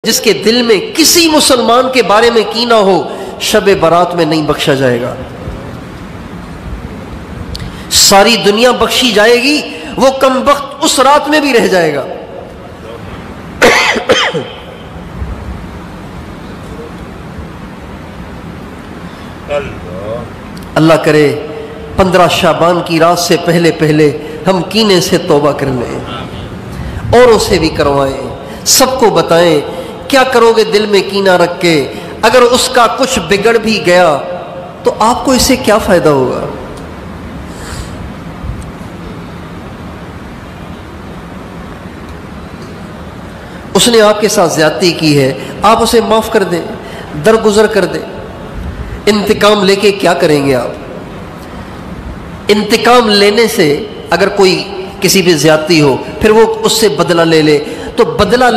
جس کے دل میں کسی مسلمان کے بارے میں کینہ ہو شب برات میں نہیں بخشا جائے گا. ساری دنیا بخشی جائے گی، وہ کم وقت اس رات میں بھی رہ جائے گا. اللہ کرے 15 شعبان کی رات سے پہلے پہلے ہم کینے سے توبہ کر لیں، اوروں سے بھی کروائیں، سب کو بتائیں. کیا کرو گے دل میں کینہ رکھ کے؟ اگر اس کا کچھ بگڑ بھی گیا تو آپ کو اس سے کیا فائدہ ہوگا؟ اس نے آپ کے ساتھ زیادتی کی ہے، آپ اسے معاف کر دیں، درگزر کر دیں. انتقام لے کے کیا کریں گے آپ؟ انتقام لینے سے اگر کوئی کسی پہ زیادتی ہو پھر وہ اس سے بدلہ لے لے تو بدلہ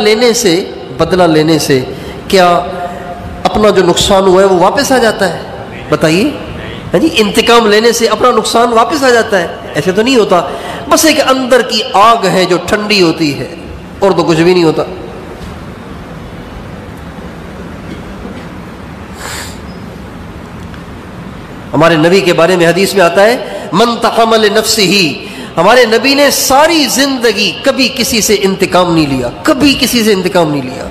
لینے سے کیا اپنا جو نقصان ہوا ہے وہ واپس آ جاتا ہے؟ بتائیے. ہاں جی، انتقام لینے سے اپنا نقصان واپس آ جاتا ہے؟ ایسے تو نہیں ہوتا. بس ایک اندر کی آگ ہے جو ٹھنڈی ہوتی ہے، اور تو کچھ بھی نہیں ہوتا. ہمارے نبی کے بارے میں حدیث میں آتا ہے من تقام لنفسہ، ہمارے نبی نے ساری زندگی کبھی کسی سے انتقام نہیں لیا، کبھی کسی سے انتقام نہیں لیا.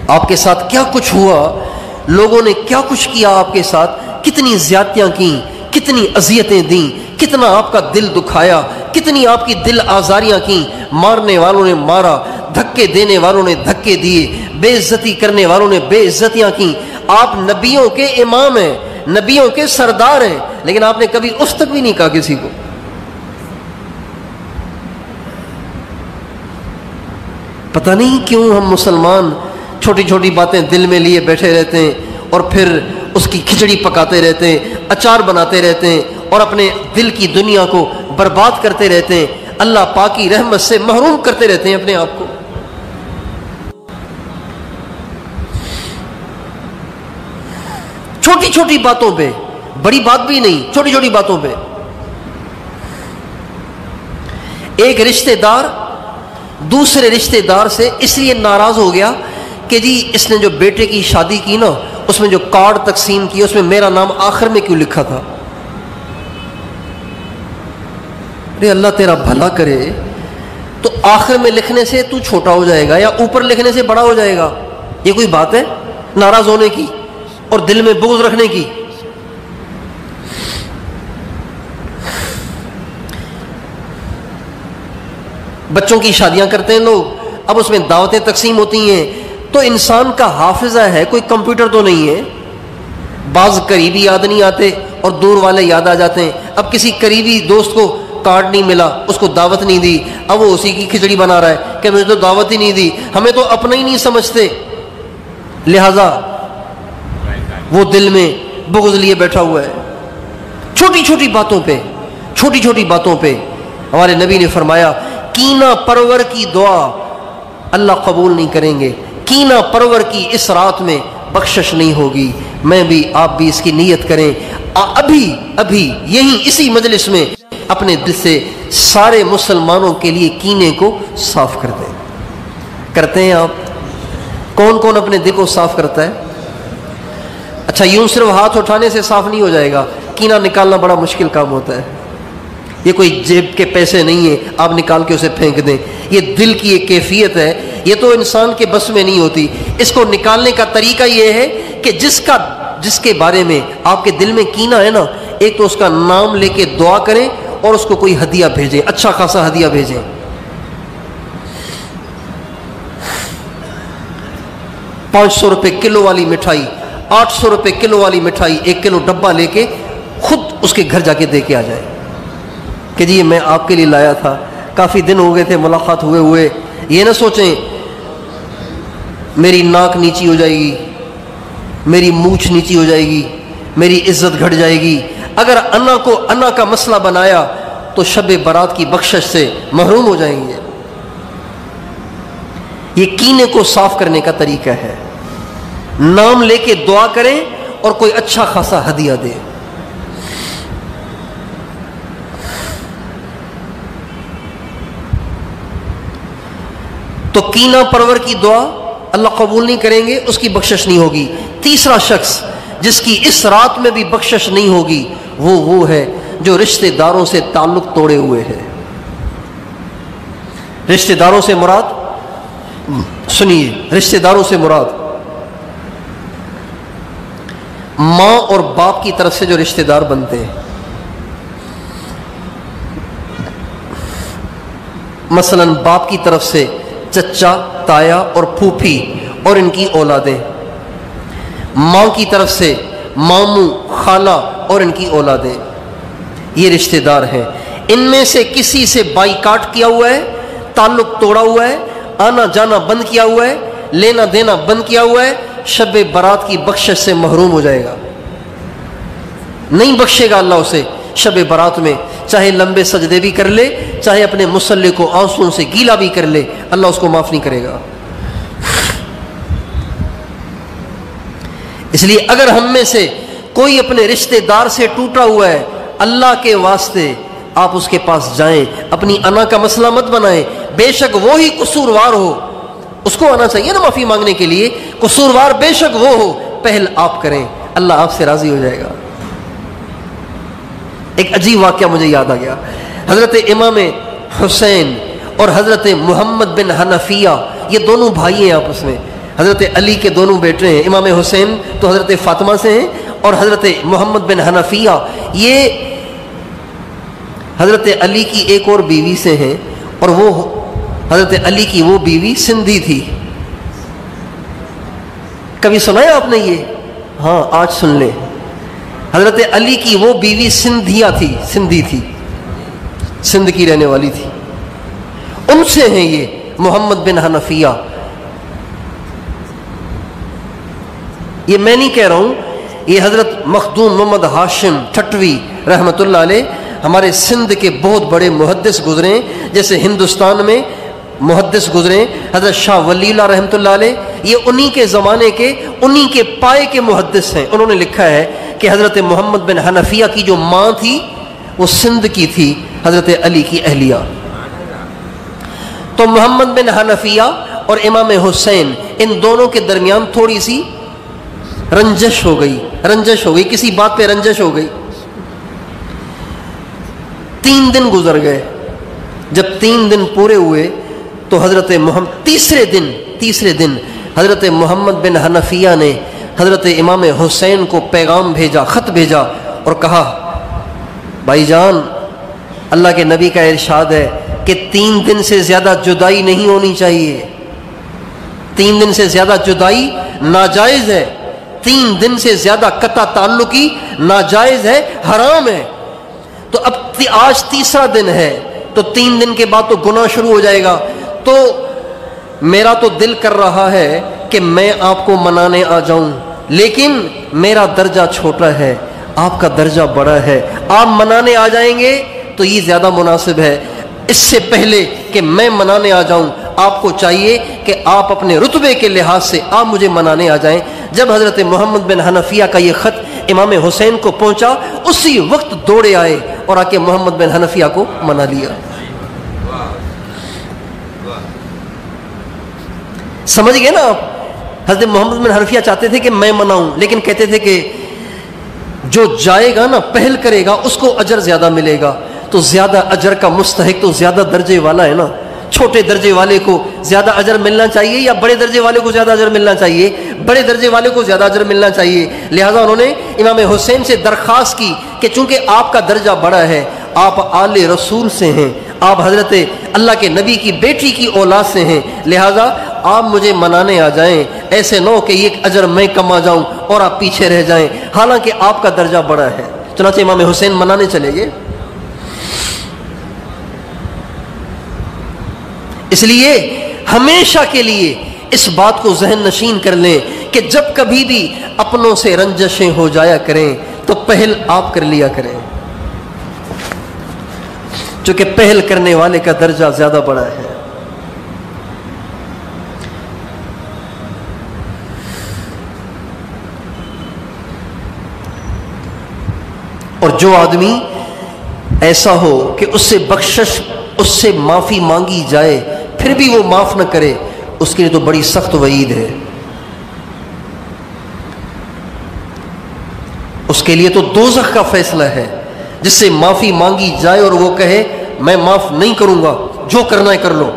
آپ کے ساتھ کیا کچھ ہوا، لوگوں نے کیا کچھ کیا آپ کے ساتھ، کتنی زیادتیاں کی، کتنی اذیتیں دیں، کتنا آپ کا دل دکھایا، کتنی آپ کی دل آزاریاں کی. مارنے والوں نے مارا، دھکے دینے والوں نے دھکے دیے، بے عزتی کرنے والوں نے بے عزتیاں کی. آپ نبیوں کے امام ہیں، نبیوں کے سردار ہیں، لیکن آپ نے کبھی اس تک بھی نہیں کہا کسی کو. پتہ نہیں کیوں ہم مسلمان چھوٹی چھوٹی باتیں دل میں لیے بیٹھے رہتے ہیں اور پھر اس کی کھچڑی پکاتے رہتے ہیں، اچار بناتے رہتے ہیں اور اپنے دل کی دنیا کو برباد کرتے رہتے ہیں. اللہ پاک کی رحمت سے محروم کرتے رہتے ہیں اپنے آپ کو. چھوٹی چھوٹی باتوں پہ، بڑی بات بھی نہیں، چھوٹی چھوٹی باتوں پہ. ایک رشتہ دار دوسرے رشتہ دار سے اس لیے ناراض ہو گیا کہ جی اس نے جو بیٹے کی شادی کی نا اس میں جو کارڈ تقسیم کی اس میں میرا نام آخر میں کیوں لکھا تھا؟ ارے اللہ تیرا بھلا کرے، تو آخر میں لکھنے سے تو چھوٹا ہو جائے گا یا اوپر لکھنے سے بڑا ہو جائے گا؟ یہ کوئی بات ہے ناراض ہونے کی اور دل میں بغض رکھنے کی؟ بچوں کی شادیاں کرتے ہیں لوگ، اب اس میں دعوتیں تقسیم ہوتی ہیں تو انسان کا حافظہ ہے، کوئی کمپیوٹر تو نہیں ہے. بعض قریبی یاد نہیں آتے اور دور والے یاد آ جاتے ہیں. اب کسی قریبی دوست کو کارڈ نہیں ملا، اس کو دعوت نہیں دی، اب وہ اسی کی کھچڑی بنا رہا ہے کہ مجھے تو دعوت ہی نہیں دی، ہمیں تو اپنا ہی نہیں سمجھتے، لہذا وہ دل میں بغض لیے بیٹھا ہوا ہے. چھوٹی چھوٹی باتوں پہ ہمارے نبی نے فرمایا کینہ پرور کی دعا اللہ قبول نہیں کریں گے. کینہ پرور کی اس رات میں بخشش نہیں ہوگی. میں بھی آپ بھی اس کی نیت کریں، ابھی یہیں اسی مجلس میں اپنے دل سے سارے مسلمانوں کے لیے کینے کو صاف کر دیں. کرتے ہیں آپ؟ کون اپنے دل کو صاف کرتا ہے؟ اچھا، یوں صرف ہاتھ اٹھانے سے صاف نہیں ہو جائے گا، کینہ نکالنا بڑا مشکل کام ہوتا ہے. یہ کوئی جیب کے پیسے نہیں ہیں آپ نکال کے اسے پھینک دیں، یہ دل کی ایک کیفیت ہے، یہ تو انسان کے بس میں نہیں ہوتی. اس کو نکالنے کا طریقہ یہ ہے کہ جس کے بارے میں آپ کے دل میں کینہ ہے نا، ایک تو اس کا نام لے کے دعا کریں اور اس کو کوئی ہدیہ بھیجیں، اچھا خاصا ہدیہ بھیجیں. 500 روپے کلو والی مٹھائی، 800 روپے کلو والی مٹھائی، 1 کلو ڈبہ لے کے خود اس کے گھر جا کے دے کے آ جائے کہ جی میں آپ کے لیے لایا تھا، کافی دن ہو گئے تھے ملاقات ہوئے. یہ نہ سوچیں میری ناک نیچی ہو جائے گی، میری مونچھ نیچی ہو جائے گی، میری عزت گھٹ جائے گی. اگر انا کا مسئلہ بنایا تو شب برات کی بخشش سے محروم ہو جائیں گے. یہ کینے کو صاف کرنے کا طریقہ ہے. نام لے کے دعا کریں اور کوئی اچھا خاصا ہدیہ دے. تو کینہ پرور کی دعا اللہ قبول نہیں کریں گے، اس کی بخشش نہیں ہوگی۔ تیسرا شخص جس کی اس رات میں بھی بخشش نہیں ہوگی وہ ہے جو رشتہ داروں سے تعلق توڑے ہوئے ہے۔ رشتہ داروں سے مراد، سنیے، رشتہ داروں سے مراد ماں اور باپ کی طرف سے جو رشتہ دار بنتے ہیں، مثلا باپ کی طرف سے چچا، تایا اور پھوپھی اور ان کی اولادیں، ماں کی طرف سے ماموں، خالہ اور ان کی اولادیں، یہ رشتہ دار ہیں۔ ان میں سے کسی سے بائیکاٹ کیا ہوا ہے، تعلق توڑا ہوا ہے، آنا جانا بند کیا ہوا ہے، لینا دینا بند کیا ہوا ہے، شب برات کی بخشش سے محروم ہو جائے گا، نہیں بخشے گا اللہ اسے شب برات میں، چاہے لمبے سجدے بھی کر لے، چاہے اپنے مصلی کو آنسوں سے گیلا بھی کر لے، اللہ اس کو معاف نہیں کرے گا۔ اس لیے اگر ہم میں سے کوئی اپنے رشتہ دار سے ٹوٹا ہوا ہے، اللہ کے واسطے آپ اس کے پاس جائیں، اپنی انا کا مسئلہ مت بنائیں، بے شک وہی قصوروار ہو، اس کو آنا چاہیے نا معافی مانگنے کے لیے، قصوروار بے شک وہ ہو، پہل آپ کریں، اللہ آپ سے راضی ہو جائے گا۔ ایک عجیب واقعہ مجھے یاد آ گیا، حضرت امام حسین اور حضرت محمد بن حنفیہ، یہ دونوں بھائی ہیں آپس میں، حضرت علی کے دونوں بیٹے ہیں، امام حسین تو حضرت فاطمہ سے ہیں اور حضرت محمد بن حنفیہ یہ حضرت علی کی ایک اور بیوی سے ہیں، اور وہ حضرت علی کی وہ بیوی سندھی تھی۔ کبھی سنا ہے آپ نے یہ؟ ہاں آج سن لیں، حضرت علی کی وہ بیوی سندھی تھی، سندھ کی رہنے والی تھی، ان سے ہیں یہ محمد بن حنفیہ۔ یہ میں نہیں کہہ رہا ہوں، یہ حضرت مخدوم محمد ہاشم ٹھٹوی رحمۃ اللہ علیہ ہمارے سندھ کے بہت بڑے محدث گزرے، جیسے ہندوستان میں محدث گزرے حضرت شاہ ولی اللہ رحمۃ اللہ علیہ، یہ انہی کے زمانے کے، انہی کے پائے کے محدث ہیں۔ انہوں نے لکھا ہے کہ حضرت محمد بن حنفیہ کی جو ماں تھی وہ سندھ کی تھی، حضرت علی کی اہلیہ۔ تو محمد بن حنفیہ اور امام حسین، ان دونوں کے درمیان تھوڑی سی رنجش ہو گئی، کسی بات پہ رنجش ہو گئی۔ 3 دن گزر گئے، جب 3 دن پورے ہوئے تو حضرت تیسرے دن حضرت محمد بن حنفیہ نے حضرت امام حسین کو پیغام بھیجا، خط بھیجا اور کہا، بھائی جان، اللہ کے نبی کا ارشاد ہے کہ 3 دن سے زیادہ جدائی نہیں ہونی چاہیے، 3 دن سے زیادہ جدائی ناجائز ہے، 3 دن سے زیادہ قطع تعلقی ناجائز ہے، حرام ہے۔ تو اب آج تیسرا دن ہے، تو 3 دن کے بعد تو گناہ شروع ہو جائے گا، تو میرا تو دل کر رہا ہے کہ میں آپ کو منانے آ جاؤں، لیکن میرا درجہ چھوٹا ہے، آپ کا درجہ بڑا ہے، آپ منانے آ جائیں گے تو یہ زیادہ مناسب ہے۔ اس سے پہلے کہ میں منانے آ جاؤں، آپ کو چاہیے کہ آپ اپنے رتبے کے لحاظ سے آپ مجھے منانے آ جائیں۔ جب حضرت محمد بن حنفیہ کا یہ خط امام حسین کو پہنچا، اسی وقت دوڑے آئے اور آ کے محمد بن حنفیہ کو منا لیا۔ سمجھ گئے نا آپ؟ حضرت محمد بن حنفیہ چاہتے تھے کہ میں مناؤں، لیکن کہتے تھے کہ جو جائے گا نا، پہل کرے گا، اس کو اجر زیادہ ملے گا۔ تو زیادہ اجر کا مستحق تو زیادہ درجے والا ہے نا، چھوٹے درجے والے کو زیادہ اجر ملنا چاہیے یا بڑے درجے والے کو زیادہ اجر ملنا چاہیے؟ بڑے درجے والے کو زیادہ اجر ملنا چاہیے۔ لہذا انہوں نے امام حسین سے درخواست کی کہ چونکہ آپ کا درجہ بڑا ہے، آپ آل رسول سے ہیں، آپ حضرت اللہ کے نبی کی بیٹی کی اولاد سے ہیں، لہذا آپ مجھے منانے آ جائیں، ایسے نہ ہو کہ یہ اجر میں کما جاؤں اور آپ پیچھے رہ جائیں، حالانکہ آپ کا درجہ بڑا ہے۔ چنانچہ امام حسین منانے چلے گئے۔ اس لیے ہمیشہ کے لیے اس بات کو ذہن نشین کر لیں کہ جب کبھی بھی اپنوں سے رنجشیں ہو جایا کریں تو پہل آپ کر لیا کریں، چونکہ پہل کرنے والے کا درجہ زیادہ بڑا ہے۔ اور جو آدمی ایسا ہو کہ اس سے بخشش، اس سے معافی مانگی جائے، پھر بھی وہ معاف نہ کرے، اس کے لیے تو بڑی سخت وعید ہے. اس کے لیے تو دوزخ کا فیصلہ ہے. جس سے معافی مانگی جائے اور وہ کہے میں معاف نہیں کروں گا، جو کرنا ہے کر لو،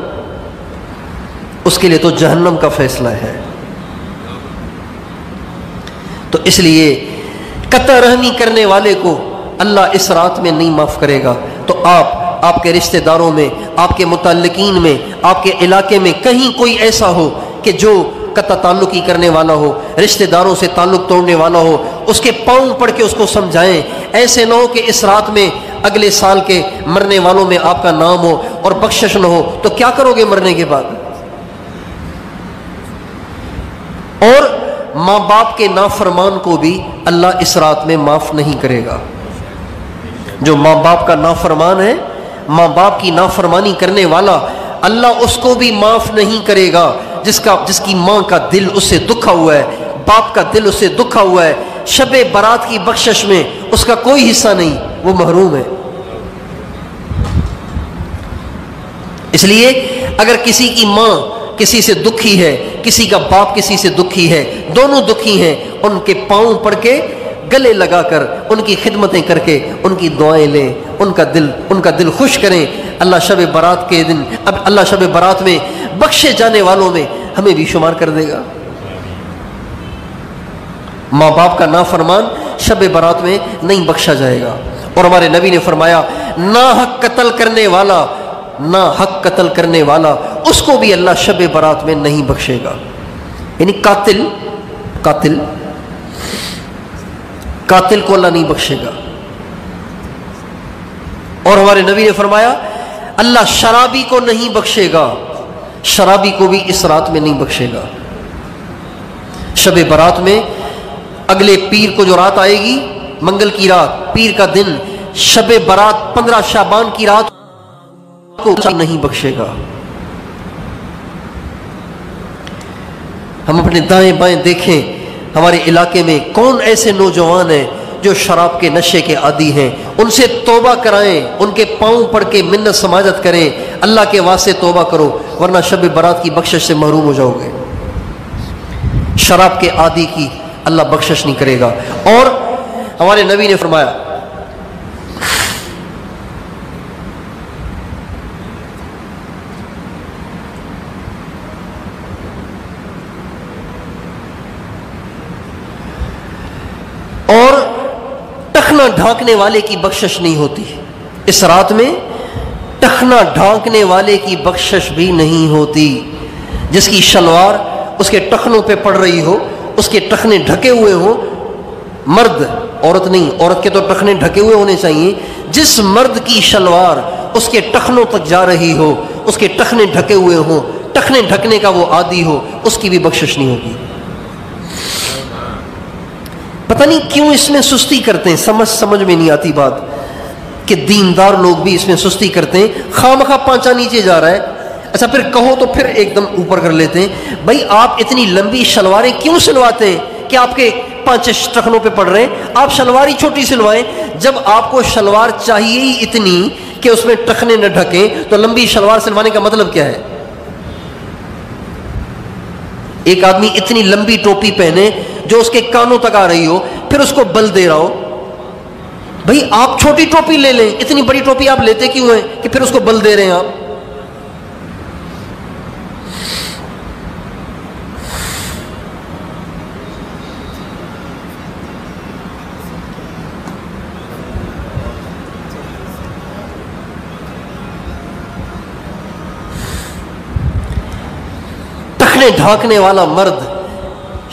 اس کے لیے تو جہنم کا فیصلہ ہے. تو اس لیے قطع رحمی کرنے والے کو اللہ اس رات میں نہیں معاف کرے گا. تو آپ کے رشتہ داروں میں، آپ کے متعلقین میں، آپ کے علاقے میں کہیں کوئی ایسا ہو کہ جو قطع تعلقی کرنے والا ہو، رشتہ داروں سے تعلق توڑنے والا ہو، اس کے پاؤں پڑھ کے اس کو سمجھائیں. ایسے نہ ہو کہ اس رات میں اگلے سال کے مرنے والوں میں آپ کا نام ہو اور بخشش نہ ہو، تو کیا کرو گے مرنے کے بعد؟ اور ماں باپ کے نافرمان کو بھی اللہ اس رات میں معاف نہیں کرے گا. جو ماں باپ کا نافرمان ہے، ماں باپ کی نافرمانی کرنے والا، اللہ اس کو بھی معاف نہیں کرے گا. جس کی ماں کا دل اس سے دکھا ہوا ہے، باپ کا دل اس سے دکھا ہوا ہے، شب برات کی بخشش میں اس کا کوئی حصہ نہیں، وہ محروم ہے. اس لیے اگر کسی کی ماں کسی سے دکھی ہے، کسی کا باپ کسی سے دکھی ہے، دونوں دکھی ہیں، ان کے پاؤں پڑ کے گلے لگا کر ان کی خدمتیں کر کے ان کی دعائیں لیں، ان کا دل خوش کریں. اللہ شب برات کے دن، اب اللہ شب برات میں بخشے جانے والوں میں ہمیں بھی شمار کر دے گا. ماں باپ کا نافرمان شب برات میں نہیں بخشا جائے گا. اور ہمارے نبی نے فرمایا ناحق قتل کرنے والا اس کو بھی اللہ شب برات میں نہیں بخشے گا. یعنی قاتل کو اللہ نہیں بخشے گا. اور ہمارے نبی نے فرمایا اللہ شرابی کو نہیں بخشے گا، شرابی کو بھی اس رات میں نہیں بخشے گا. شب برات میں اگلے پیر کو جو رات آئے گی، منگل کی رات، پیر کا دن، شب برات 15 شعبان کی رات کو نہیں بخشے گا. ہم اپنے دائیں بائیں دیکھیں، ہمارے علاقے میں کون ایسے نوجوان ہیں جو شراب کے نشے کے عادی ہیں. ان سے توبہ کرائیں، ان کے پاؤں پڑھ کے منت سماجت کریں، اللہ کے واسطے توبہ کرو، ورنہ شب برات کی بخشش سے محروم ہو جاؤ گے. شراب کے عادی کی اللہ بخشش نہیں کرے گا. اور ہمارے نبی نے فرمایا اور ٹخنا ڈھانکنے والے کی بخشش نہیں ہوتی. اس رات میں ٹخنا ڈھانکنے والے کی بخشش بھی نہیں ہوتی. جس کی شلوار اس کے ٹخنوں پہ پڑ رہی ہو، اس کے ٹخنے ڈھکے ہوئے ہوں، مرد، عورت نہیں، عورت کے تو ٹخنے ڈھکے ہوئے ہونے چاہیے. جس مرد کی شلوار اس کے ٹخنوں تک جا رہی ہو، اس کے ٹخنے ڈھکے ہوئے ہوں، ٹخنے ڈھکنے کا وہ عادی ہو، اس کی بھی بخشش نہیں ہوگی. پتہ نہیں کیوں اس میں سستی کرتے ہیں، سمجھ میں نہیں آتی بات کہ دیندار لوگ بھی اس میں سستی کرتے ہیں. خواہ پانچا نیچے جا رہا ہے، اچھا پھر کہو تو پھر ایک دم اوپر کر لیتے ہیں. بھائی آپ اتنی لمبی شلواریں کیوں سلواتے ہیں کہ آپ کے 5 ٹخنوں پہ پڑ رہے ہیں؟ آپ شلوار ہی چھوٹی سلوائیں. جب آپ کو شلوار چاہیے ہی اتنی کہ اس میں ٹخنے نہ ڈھکیں، تو لمبی شلوار سلوانے کا مطلب کیا ہے؟ ایک آدمی اتنی لمبی ٹوپی پہنے جو اس کے کانوں تک آ رہی ہو، پھر اس کو بل دے رہا ہو. بھائی آپ چھوٹی ٹوپی لے لیں، اتنی بڑی ٹوپی آپ لیتے کیوں ہیں کہ پھر اس کو بل دے رہے ہیں آپ؟ ٹخنے ڈھانکنے والا مرد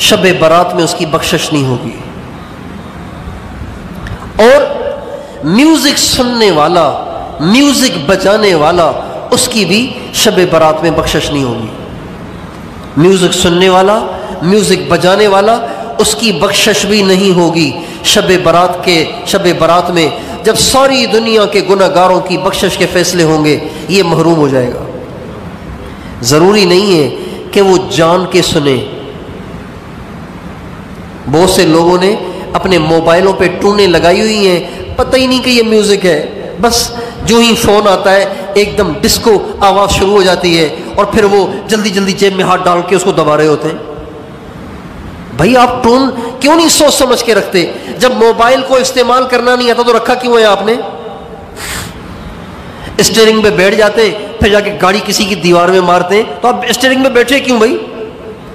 شب برات میں اس کی بخشش نہیں ہوگی. اور میوزک سننے والا، میوزک بجانے والا، اس کی بھی شب برات میں بخشش نہیں ہوگی. میوزک سننے والا، میوزک بجانے والا، اس کی بخشش بھی نہیں ہوگی. شب برات میں جب ساری دنیا کے گناہ گاروں کی بخشش کے فیصلے ہوں گے، یہ محروم ہو جائے گا. ضروری نہیں ہے کہ وہ جان کے سنیں. بہت سے لوگوں نے اپنے موبائلوں پہ ٹونیں لگائی ہوئی ہیں، پتہ ہی نہیں کہ یہ میوزک ہے. بس جو ہی فون آتا ہے ایک دم ڈسکو آواز شروع ہو جاتی ہے اور پھر وہ جلدی جلدی جیب میں ہاتھ ڈال کے اس کو دبا رہے ہوتے ہیں. بھائی آپ ٹون کیوں نہیں سوچ سمجھ کے رکھتے؟ جب موبائل کو استعمال کرنا نہیں آتا تو رکھا کیوں ہے آپ نے؟ اسٹیئرنگ پہ بیٹھ جاتے پھر جا کے گاڑی کسی کی دیوار میں مارتے ہیں، تو آپ اسٹیئرنگ پہ بیٹھے کیوں بھائی؟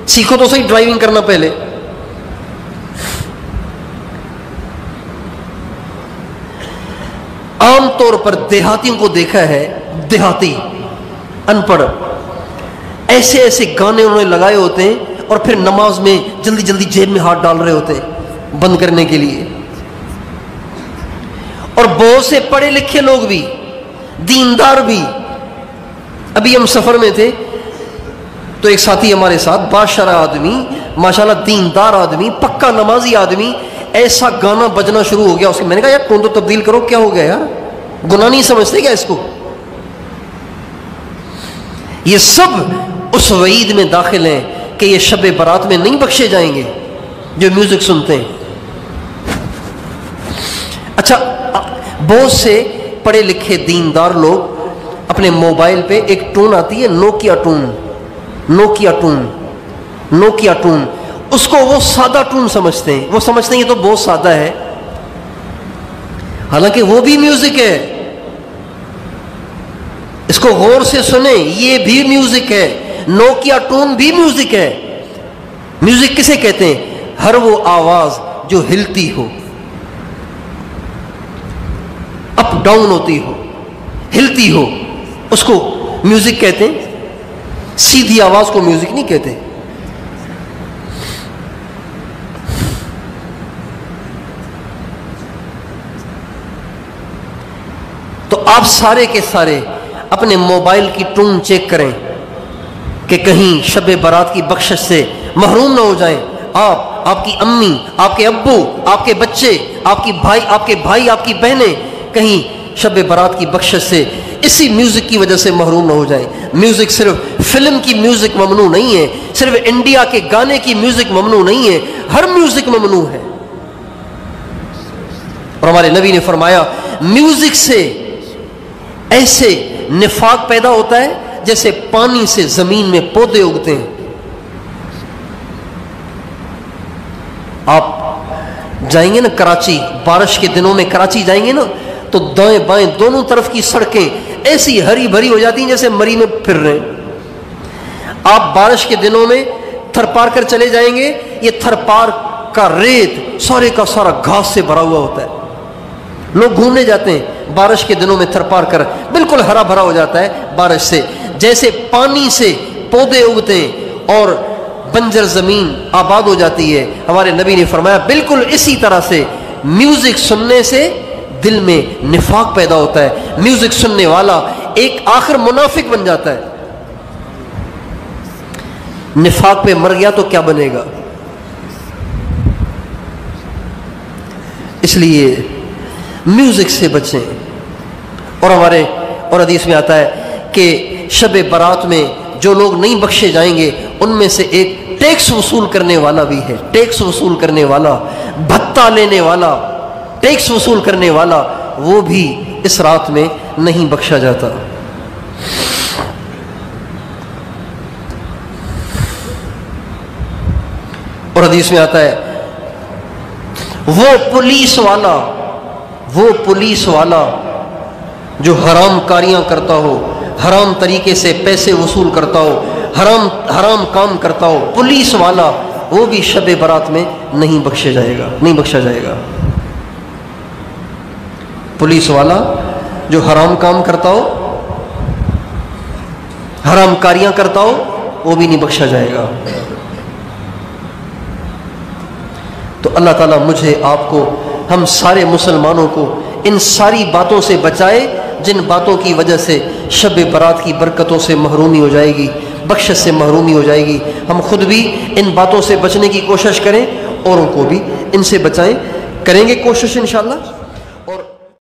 سیکھو تو صحیح ڈرائیونگ کرنا پہلے. عام طور پر دیہاتیوں کو دیکھا ہے، دیہاتی ان پڑھ ایسے ایسے گانے انہوں نے لگائے ہوتے ہیں اور پھر نماز میں جلدی جلدی جیب میں ہاتھ ڈال رہے ہوتے ہیں بند کرنے کے لیے. اور بہت سے پڑھے لکھے لوگ بھی، دیندار بھی. ابھی ہم سفر میں تھے تو ایک ساتھی ہمارے ساتھ باشرہ آدمی، ماشاءاللہ دیندار آدمی، پکا نمازی آدمی، ایسا گانا بجنا شروع ہو گیا اس کے. میں نے کہا یار کون تو تبدیل کرو، کیا ہو گیا یار؟ گناہ نہیں سمجھتے کیا اس کو؟ یہ سب اس وعید میں داخل ہیں کہ یہ شب برات میں نہیں بخشے جائیں گے جو میوزک سنتے ہیں. اچھا، بہت سے پڑھے لکھے دیندار لوگ اپنے موبائل پہ ایک ٹون آتی ہے، نوکیا ٹون، اس کو وہ سادہ ٹون سمجھتے ہیں. وہ سمجھتے ہیں یہ تو بہت سادہ ہے، حالانکہ وہ بھی میوزک ہے. اس کو غور سے سنیں، یہ بھی میوزک ہے. نوکیا ٹون بھی میوزک ہے. میوزک کسے کہتے ہیں؟ ہر وہ آواز جو ہلتی ہو، اپ ڈاؤن ہوتی ہو، ہلتی ہو، اس کو میوزک کہتے ہیں. سیدھی آواز کو میوزک نہیں کہتے. تو آپ سارے کے سارے اپنے موبائل کی ٹون چیک کریں کہ کہیں شب برات کی بخشش سے محروم نہ ہو جائیں. آپ کی امی، آپ کے ابو، آپ کے بچے، آپ کے بھائی، آپ کی بہنیں کہیں شب برات کی بخشش سے اسی میوزک کی وجہ سے محروم نہ ہو جائیں. میوزک صرف فلم کی میوزک ممنوع نہیں ہے، صرف انڈیا کے گانے کی میوزک ممنوع نہیں ہے، ہر میوزک ممنوع ہے. اور ہمارے نبی نے فرمایا میوزک سے ایسے نفاق پیدا ہوتا ہے جیسے پانی سے زمین میں پودے اگتے ہیں. آپ جائیں گے نا کراچی، بارش کے دنوں میں کراچی جائیں گے نا تو دائیں بائیں دونوں طرف کی سڑکیں ایسی ہری بھری ہو جاتی ہیں جیسے مری میں پھر رہے ہیں. آپ بارش کے دنوں میں تھر پار کر چلے جائیں گے، یہ تھر پار کا ریت سارے کا سارا گھاس سے بھرا ہوا ہوتا ہے. لوگ گھومنے جاتے ہیں بارش کے دنوں میں تھر پار کر، بالکل ہرا بھرا ہو جاتا ہے بارش سے. جیسے پانی سے پودے اگتے ہیں اور بنجر زمین آباد ہو جاتی ہے، ہمارے نبی نے فرمایا بالکل اسی طرح سے میوزک سننے سے دل میں نفاق پیدا ہوتا ہے. میوزک سننے والا ایک آخر منافق بن جاتا ہے. نفاق پہ مر گیا تو کیا بنے گا؟ اس لیے میوزک سے بچیں. اور حدیث میں آتا ہے کہ شب برات میں جو لوگ نہیں بخشے جائیں گے ان میں سے ایک ٹیکس وصول کرنے والا بھی ہے. ٹیکس وصول کرنے والا، بھتہ لینے والا، ٹیکس وصول کرنے والا، وہ بھی اس رات میں نہیں بخشا جاتا. اور حدیث میں آتا ہے وہ پولیس والا جو حرام کاریاں کرتا ہو، حرام طریقے سے پیسے وصول کرتا ہو، حرام کام کرتا ہو، پولیس والا، وہ بھی شب برات میں نہیں بخشا جائے گا. پولیس والا جو حرام کام کرتا ہو، حرام کاریاں کرتا ہو، وہ بھی نہیں بخشا جائے گا. تو اللہ تعالیٰ مجھے، آپ کو، ہم سارے مسلمانوں کو ان ساری باتوں سے بچائے جن باتوں کی وجہ سے شب برات کی برکتوں سے محرومی ہو جائے گی، بخشش سے محرومی ہو جائے گی. ہم خود بھی ان باتوں سے بچنے کی کوشش کریں، اوروں کو بھی ان سے بچائیں. کریں گے کوشش انشاءاللہ.